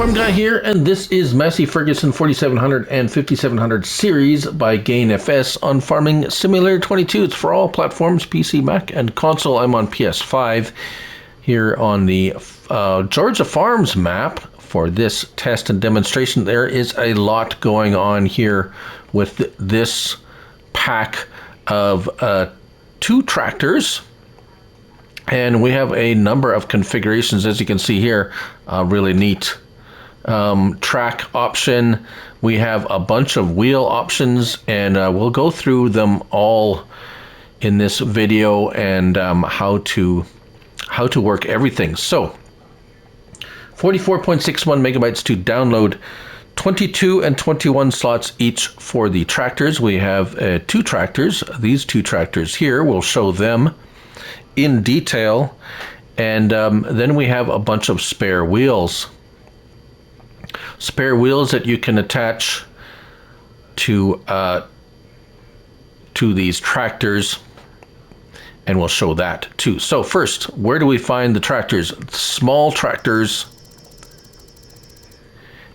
Farm Guy here, and this is Massey Ferguson 4700 and 5700 series by Gian FS on Farming Simulator 22. It's for all platforms, PC, Mac, and console. I'm on PS5 here on the Georgia Farms map for this test and demonstration. There is a lot going on here with this pack of 2 tractors. And we have a number of configurations, as you can see here, really neat. Track option, we have a bunch of wheel options, and we'll go through them all in this video and how to work everything. So 44.61 megabytes to download, 22 and 21 slots each for the tractors. We have 2 tractors. These 2 tractors here, we'll show them in detail, and then we have a bunch of spare wheels that you can attach to these tractors, and we'll show that too. So first, where do we find the tractors? Small tractors,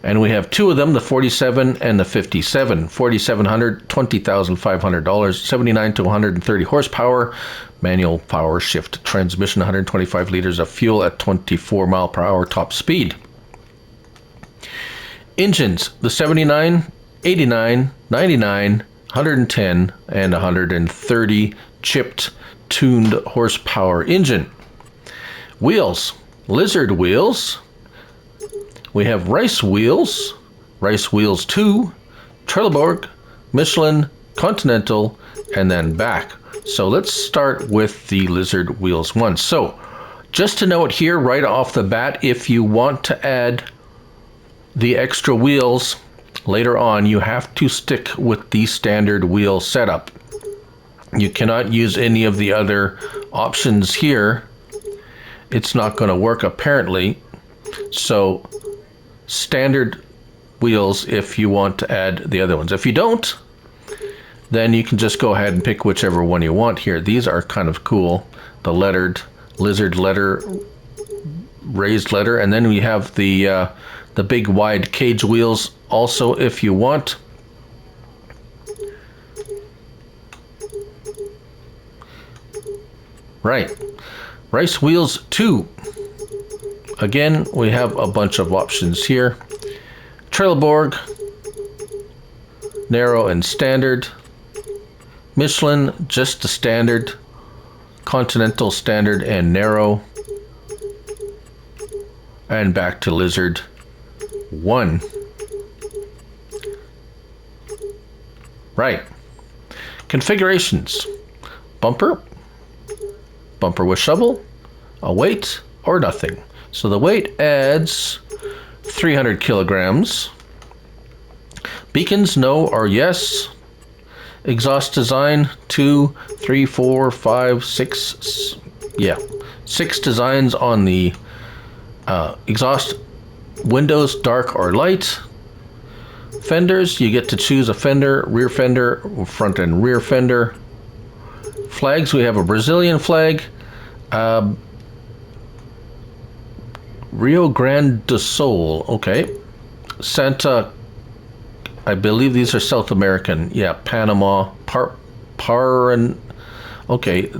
and we have 2 of them, the 47 and the 57. 4700, $20,500, 79 to 130 horsepower, manual power shift transmission, 125 liters of fuel at 24 mile per hour top speed. Engines, the 79, 89, 99, 110, and 130 chipped tuned horsepower engine. Wheels, Lizard wheels. We have Rice wheels 2, Trelleborg, Michelin, Continental, and then back. So let's start with the Lizard wheels one. So just to note here right off the bat, if you want to add the extra wheels later on, you have to stick with the standard wheel setup. You cannot use any of the other options here. It's not going to work apparently. So standard wheels if you want to add the other ones. If you don't, then you can just go ahead and pick whichever one you want here. These are kind of cool. The lettered Lizard letter, raised letter, and then we have the big wide cage wheels also if you want. Right. Rice wheels 2. Again, we have a bunch of options here. Trelleborg, narrow and standard. Michelin, just the standard. Continental, standard and narrow. And back to Lizard 1. Right. Configurations. Bumper with shovel, a weight, or nothing. So the weight adds 300 kilograms. Beacons, no or yes. Exhaust design, 2, 3, 4, 5, 6. Yeah, 6 designs on the exhaust. Windows, dark or light. Fenders, you get to choose a fender, rear fender, front and rear fender. Flags, we have a Brazilian flag, Rio Grande do Sul, okay. Santa, I believe these are South American, yeah, Panama, okay,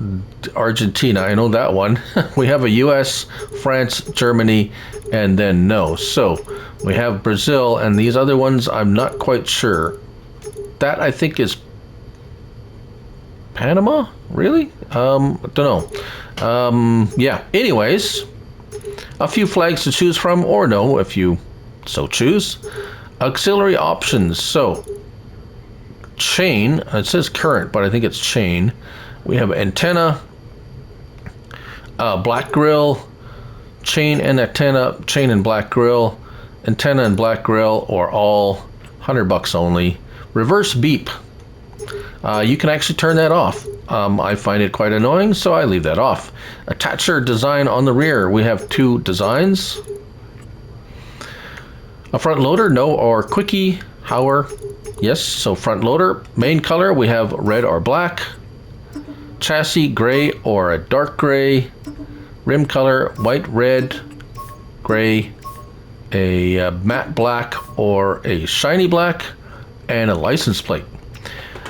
Argentina, I know that one. We have a US, France, Germany, and then no. So we have Brazil, and these other ones I'm not quite sure. That I think is Panama? Really? Don't know. Yeah, anyways, a few flags to choose from, or no, if you so choose. Auxiliary options. So, chain, it says current, but I think it's chain. We have antenna, black grill, chain and antenna, chain and black grill, antenna and black grill, or all, $100 only. Reverse beep. You can actually turn that off. I find it quite annoying, so I leave that off. Attacher design on the rear. We have 2 designs. A front loader, no or quickie, hower, yes. So front loader. Main color, we have red or black. Chassis, gray or a dark gray. Rim color, white, red, gray, a matte black or a shiny black, and a license plate.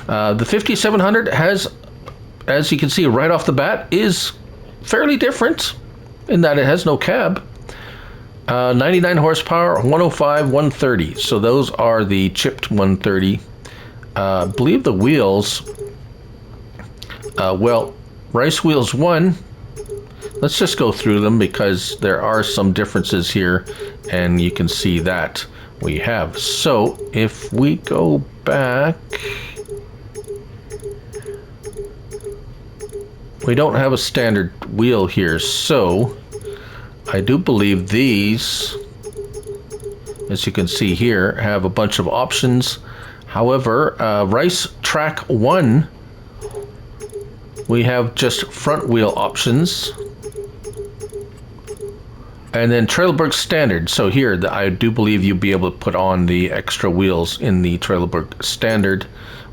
The 5700 has, as you can see right off the bat, is fairly different in that it has no cab. 99 horsepower, 105, 130. So those are the chipped 130. I believe the wheels, well, Rice Wheels 1, let's just go through them because there are some differences here, and you can see that we have. So if we go back, we don't have a standard wheel here, so I do believe these, as you can see here, have a bunch of options. However, Rice Track 1, we have just front wheel options. And then Trailberg Standard. So here, I do believe you'll be able to put on the extra wheels in the Trailberg Standard.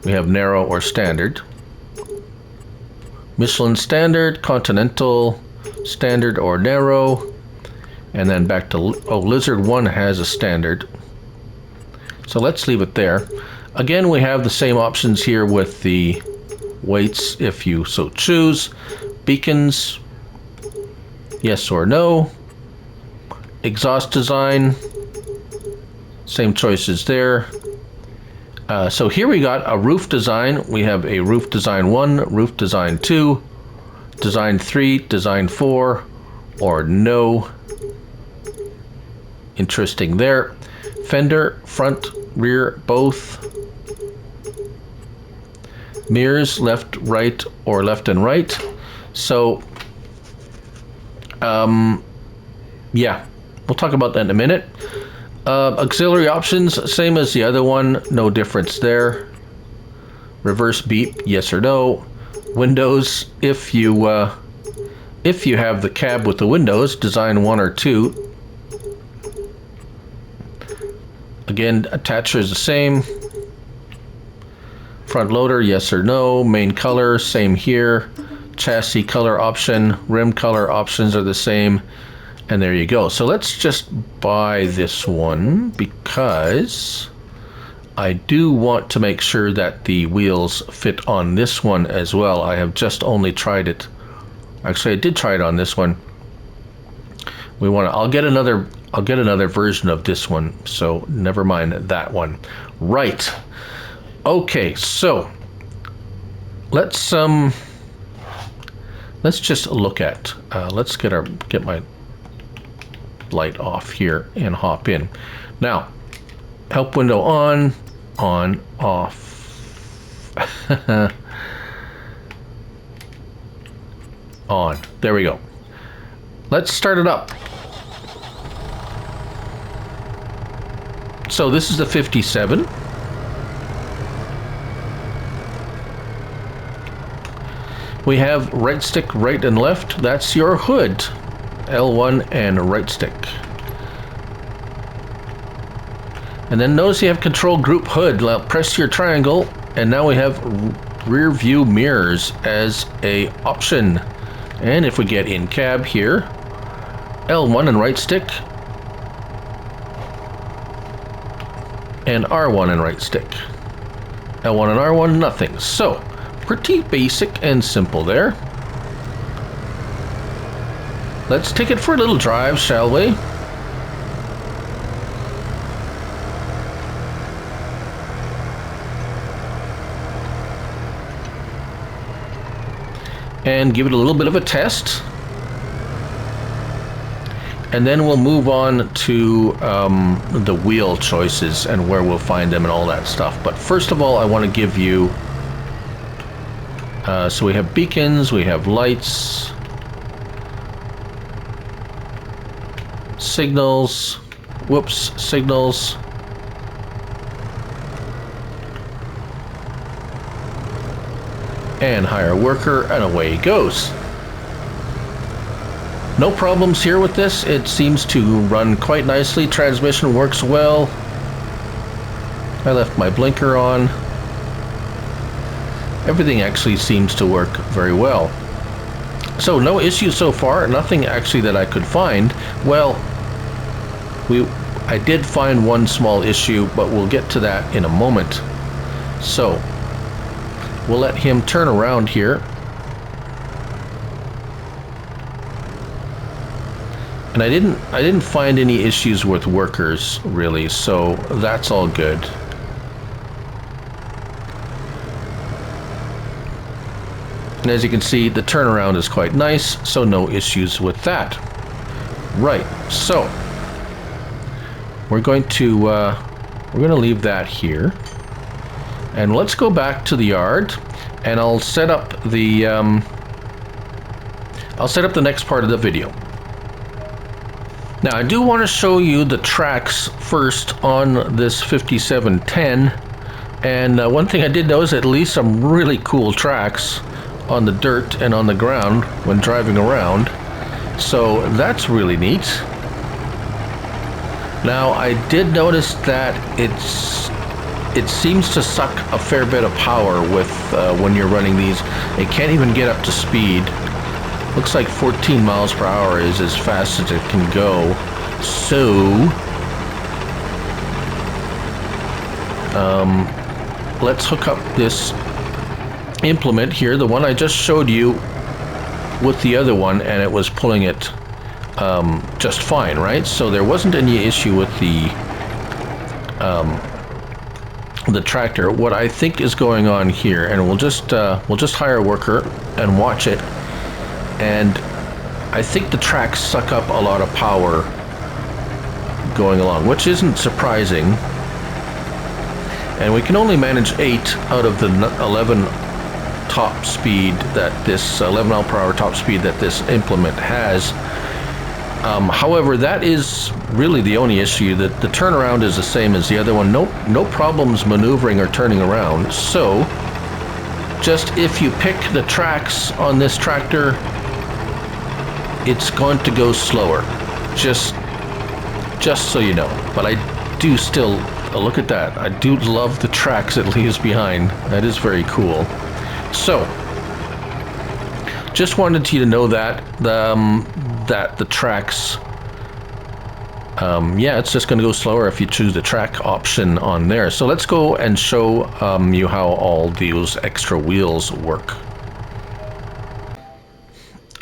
We have narrow or standard. Michelin Standard, Continental, Standard or narrow. And then back to, oh, Lizard 1 has a standard. So let's leave it there. Again, we have the same options here with the weights if you so choose. Beacons, yes or no. Exhaust design, same choices there. So here we got a roof design. We have a roof design 1, roof design 2, design 3, design 4, or no. Interesting there. Fender, front, rear, both. Mirrors, left, right, or left and right. So, yeah, we'll talk about that in a minute. Auxiliary options, same as the other one, no difference there. Reverse beep, yes or no. Windows, if you have the cab with the windows, design 1 or 2. Again, attacher is the same. Front loader, yes or no. Main color, same here. Chassis color option, rim color options are the same. And there you go. So let's just buy this one because I do want to make sure that the wheels fit on this one as well. I have just only tried it. Actually, I did try it on this one. I'll get another version of this one, so never mind that one. Right. Okay, so let's just look at let's get my light off here and hop in. Now, help window on, off. On. There we go. Let's start it up. So this is the 57. We have right stick, right and left. That's your hood. L1 and right stick. And then notice you have control group hood. Now press your triangle, and now we have rear view mirrors as a option. And if we get in cab here, L1 and right stick, and R1 and right stick. L1 and R1, nothing. So, pretty basic and simple there. Let's take it for a little drive, shall we? And give it a little bit of a test. And then we'll move on to the wheel choices and where we'll find them and all that stuff. But first of all, I want to give you... so we have beacons, we have lights, signals, signals. And hire worker, and away it goes. No problems here with this. It seems to run quite nicely. Transmission works well. I left my blinker on. Everything actually seems to work very well. So no issues so far. Nothing actually that I could find. Well, I did find one small issue, but we'll get to that in a moment. So we'll let him turn around here. And I didn't find any issues with workers really, so that's all good. And as you can see, the turnaround is quite nice, so no issues with that. Right, so we're going to leave that here, and let's go back to the yard, and I'll set up the next part of the video. Now I do want to show you the tracks first on this 5710, and one thing I did notice, at least some really cool tracks on the dirt and on the ground when driving around, so that's really neat. Now I did notice that it seems to suck a fair bit of power with when you're running these. It can't even get up to speed. Looks like 14 miles per hour is as fast as it can go. So let's hook up this implement here, the one I just showed you, with the other one, and it was pulling it just fine, right? So there wasn't any issue with the tractor. What I think is going on here, and we'll just hire a worker and watch it, and I think the tracks suck up a lot of power going along, which isn't surprising. And we can only manage 8 out of the 11 top speed that this 11 mile per hour top speed that this implement has. However, that is really the only issue. That the turnaround is the same as the other one. No problems maneuvering or turning around. So just if you pick the tracks on this tractor, it's going to go slower, just so you know. But I do still look at that. I do love the tracks it leaves behind. That is very cool. So just wanted you to know that that the tracks, yeah, it's just going to go slower if you choose the track option on there. So let's go and show you how all those extra wheels work.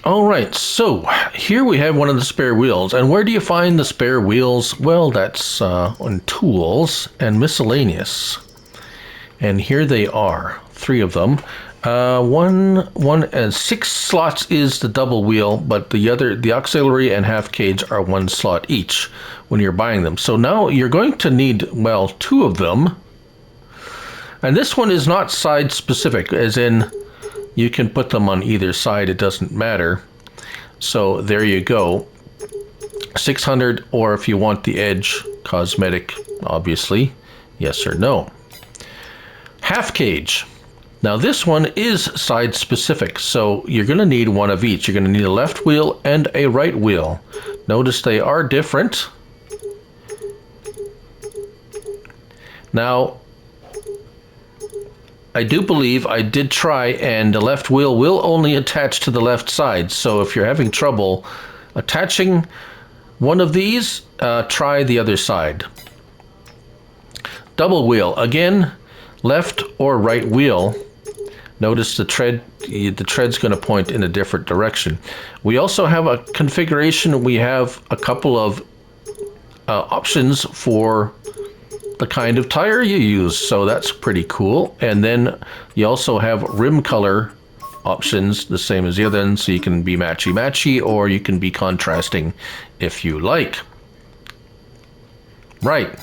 All right, so here we have one of the spare wheels. And where do you find the spare wheels? Well, that's on Tools and Miscellaneous. And here they are, 3 of them. One and 6 slots is the double wheel, but the auxiliary and half cage are 1 slot each when you're buying them. So now you're going to need, well, 2 of them. And this one is not side specific, as in you can put them on either side, it doesn't matter. So there you go. 600, or if you want the edge cosmetic, obviously, yes or no. Half cage. Now this one is side specific, so you're going to need 1 of each. You're going to need a left wheel and a right wheel. Notice they are different. Now, I do believe I did try, and the left wheel will only attach to the left side. So if you're having trouble attaching one of these, try the other side. Double wheel, again, left or right wheel. Notice the tread's going to point in a different direction. We also have a configuration. We have a couple of options for the kind of tire you use, so that's pretty cool. And then you also have rim color options, the same as the other one, so you can be matchy-matchy, or you can be contrasting if you like. Right.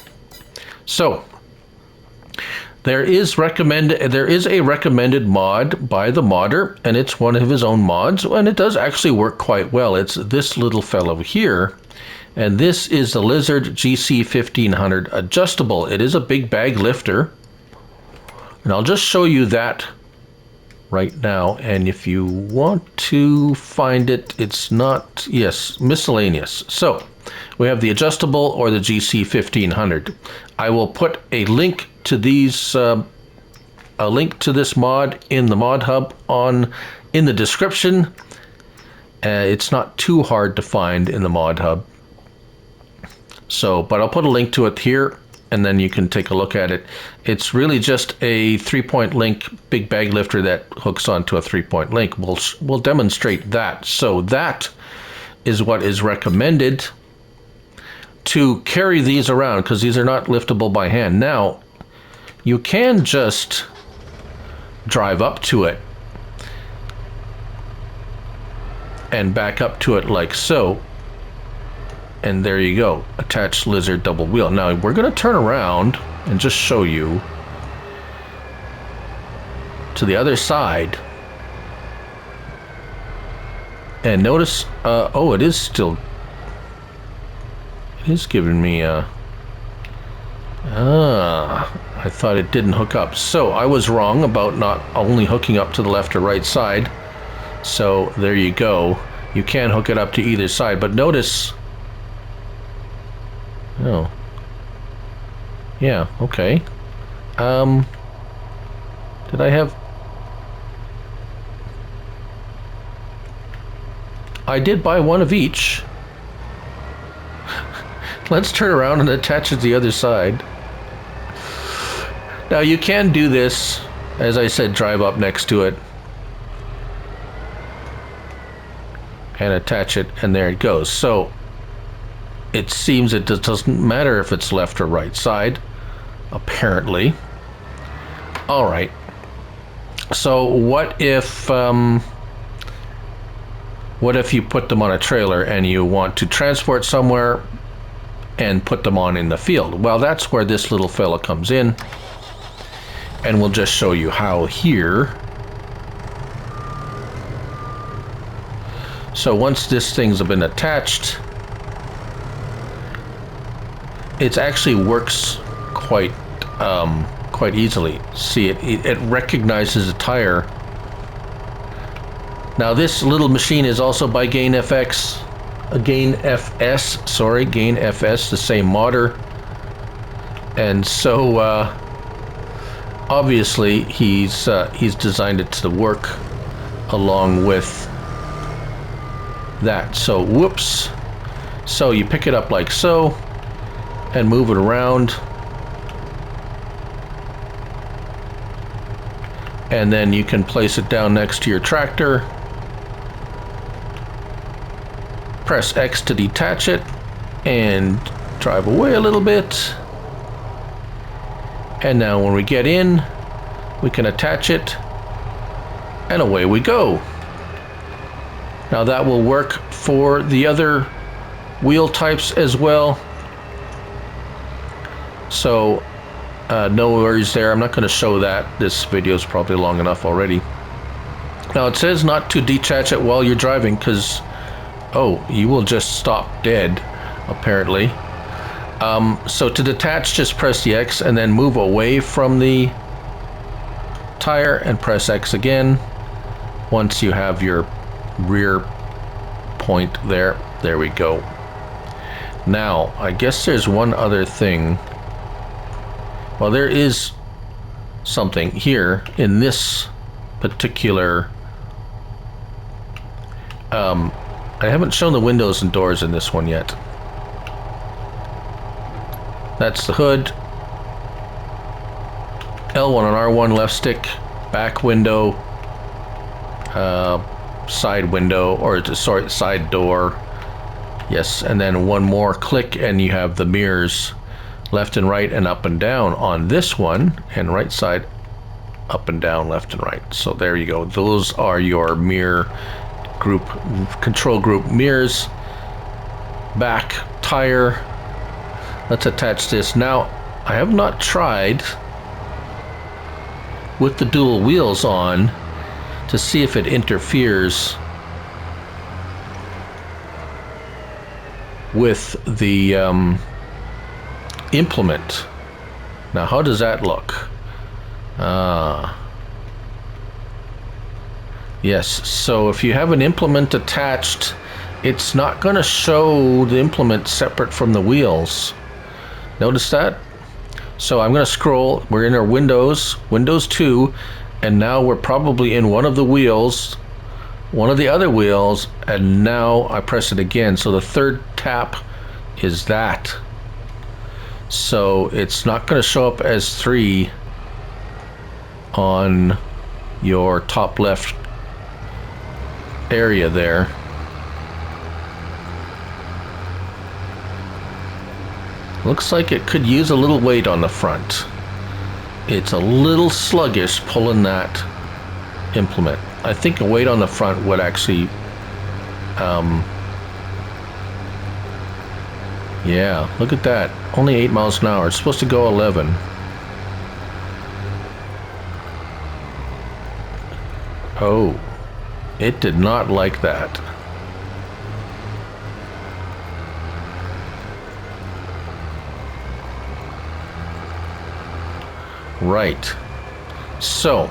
So there is a recommended mod by the modder, and it's one of his own mods, and it does actually work quite well. It's this little fellow here, and this is the Lizard GC1500 adjustable. It is a big bag lifter, and I'll just show you that right now. And if you want to find it, it's not, yes, Miscellaneous. So we have the adjustable or the GC1500. I will put a link to these, a link to this mod in the mod hub in the description. It's not too hard to find in the mod hub. So, but I'll put a link to it here, and then you can take a look at it. It's really just a 3-point link big bag lifter that hooks onto a 3-point link. We'll demonstrate that. So that is what is recommended to carry these around, because these are not liftable by hand. Now, you can just drive up to it and back up to it like so, and there you go, attached lizard double wheel. Now we're going to turn around and just show you to the other side, and notice oh, it is giving me a I thought it didn't hook up. So I was wrong about not only hooking up to the left or right side. So there you go. You can hook it up to either side, but notice. Oh. Yeah, okay. Did I have... I did buy one of each. Let's turn around and attach it to the other side. Now you can do this, as I said, drive up next to it and attach it, and there it goes. So it seems it just doesn't matter if it's left or right side, apparently. All right. So what if you put them on a trailer and you want to transport somewhere and put them on in the field? Well, that's where this little fella comes in, and we'll just show you how here. So once this thing's been attached, it actually works quite easily. See, it recognizes a tire. Now this little machine is also by Gian FS, Gian FS, the same modder. And so obviously he's designed it to work along with that. So whoops. So you pick it up like so and move it around, and then you can place it down next to your tractor. Press X to detach it and drive away a little bit. And now when we get in, we can attach it, and away we go. Now that will work for the other wheel types as well. So no worries there. I'm not going to show that. This video is probably long enough already. Now it says not to detach it while you're driving, because oh, you will just stop dead apparently. So to detach, just press the X and then move away from the tire and press X again. Once you have your rear point there, there we go. Now I guess there's one other thing. Well, there is something here in this particular I haven't shown the windows and doors in this one yet. That's the hood. L1 and R1 left stick, back window, side window, or sorry, side door. Yes, and then one more click and you have the mirrors left and right and up and down on this one, and right side up and down, left and right. So there you go. Those are your mirror group, control group mirrors. Back tire. Let's attach this. Now I have not tried with the dual wheels on to see if it interferes with the implement. Now how does that look? Yes, so if you have an implement attached, it's not going to show the implement separate from the wheels. Notice that? So I'm going to scroll. We're in our Windows 2, and now we're probably in one of the wheels, one of the other wheels, and now I press it again. So the third tap is that. So it's not going to show up as 3 on your top left area there. Looks like it could use a little weight on the front. It's a little sluggish pulling that implement. I think a weight on the front would actually yeah, look at that. Only 8 miles an hour. It's supposed to go 11. Oh, it did not like that. Right. So,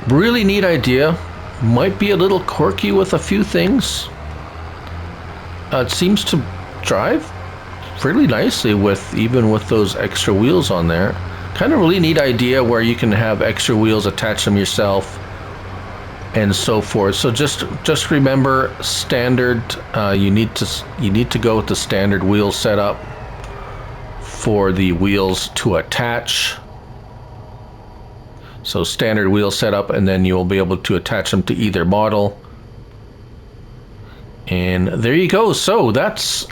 really neat idea. Might be a little quirky with a few things. It seems to drive pretty nicely with even with those extra wheels on there. Kind of really neat idea where you can have extra wheels, attach them yourself, and so forth. So just remember standard. You need to go with the standard wheel setup for the wheels to attach. So standard wheel setup, and then you'll be able to attach them to either model. And there you go. So that's,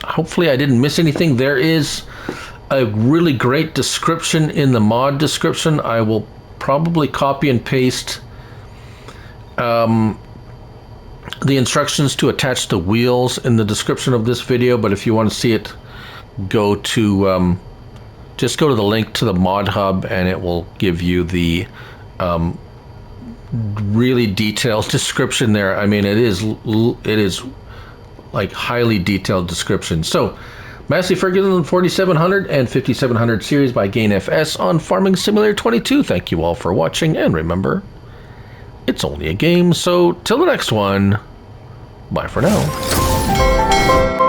hopefully I didn't miss anything. There is a really great description in the mod description. I will probably copy and paste the instructions to attach the wheels in the description of this video, but if you want to see it, go to just go to the link to the mod hub, and it will give you the really detailed description there. I mean, it is like highly detailed description. So Massey Ferguson 4700 and 5700 series by Gian FS on Farming Simulator 22. Thank you all for watching, and remember, it's only a game. So till the next one, bye for now.